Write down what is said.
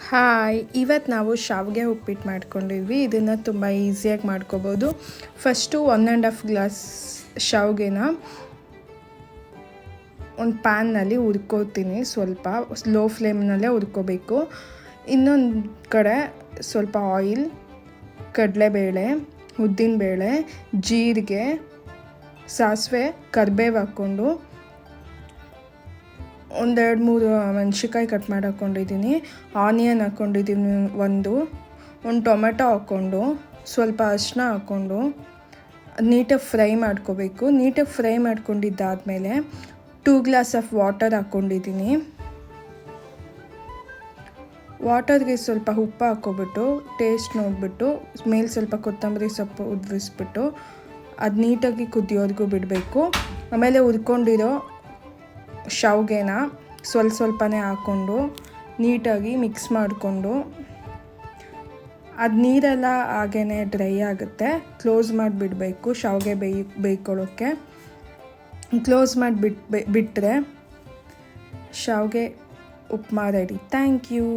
Hi, ಇವತ್ತು ನಾವು ಶಾವಿಗೆ ಉಪ್ಪಿಟ್ಟು ಮಾಡ್ಕೊಂಡಿದ್ವಿ. ಇದನ್ನು ತುಂಬ ಈಸಿಯಾಗಿ ಮಾಡ್ಕೋಬೋದು. ಫಸ್ಟು 1.5 ಗ್ಲಾಸ್ ಶಾವಿಗೆನ ಒಂದು ಪ್ಯಾನ್ನಲ್ಲಿ ಹುರ್ಕೋತೀನಿ. ಸ್ವಲ್ಪ ಲೋ ಫ್ಲೇಮ್ನಲ್ಲೇ ಹುರ್ಕೋಬೇಕು. ಇನ್ನೊಂದು ಕಡೆ ಸ್ವಲ್ಪ ಆಯಿಲ್, ಕಡಲೆಬೇಳೆ, ಉದ್ದಿನಬೇಳೆ, ಜೀರಿಗೆ, ಸಾಸಿವೆ, ಕರಿಬೇವು ಹಾಕ್ಕೊಂಡು 1-2-3 ಮೆಣಸಿನ್ಕಾಯಿ ಕಟ್ ಮಾಡಿ ಹಾಕ್ಕೊಂಡಿದ್ದೀನಿ. ಆನಿಯನ್ ಹಾಕ್ಕೊಂಡಿದ್ದೀನಿ, ಒಂದು ಟೊಮೆಟೊ ಹಾಕ್ಕೊಂಡು ಸ್ವಲ್ಪ ಅರಿಶಿನ ಹಾಕ್ಕೊಂಡು ನೀಟಾಗಿ ಫ್ರೈ ಮಾಡ್ಕೋಬೇಕು. ನೀಟಾಗಿ ಫ್ರೈ ಮಾಡ್ಕೊಂಡಿದ್ದಾದಮೇಲೆ 2 ಗ್ಲಾಸ್ ಆಫ್ ವಾಟರ್ ಹಾಕ್ಕೊಂಡಿದ್ದೀನಿ. ವಾಟರ್ಗೆ ಸ್ವಲ್ಪ ಉಪ್ಪು ಹಾಕ್ಕೊಬಿಟ್ಟು ಟೇಸ್ಟ್ ನೋಡಿಬಿಟ್ಟು ಮೇಲೆ ಸ್ವಲ್ಪ ಕೊತ್ತಂಬರಿ ಸೊಪ್ಪು ಉದುರಿಸ್ಬಿಟ್ಟು ಅದು ನೀಟಾಗಿ ಕುದಿಯೋವರೆಗೂ ಬಿಡಬೇಕು. ಆಮೇಲೆ ಹುರ್ಕೊಂಡಿರೋ ಶಾವಿಗೆನ ಸ್ವಲ್ಪನೇ ಹಾಕ್ಕೊಂಡು ನೀಟಾಗಿ ಮಿಕ್ಸ್ ಮಾಡಿಕೊಂಡು ಅದು ನೀರೆಲ್ಲ ಹಾಗೇ ಡ್ರೈ ಆಗುತ್ತೆ. ಕ್ಲೋಸ್ ಮಾಡಿಬಿಡಬೇಕು. ಶಾವಿಗೆ ಬೇಯ್ಕೊಳ್ಳೋಕ್ಕೆ ಕ್ಲೋಸ್ ಮಾಡಿಬಿಟ್ರೆ ಶಾವಿಗೆ ಉಪ್ಮಾ ರೆಡಿ. Thank you.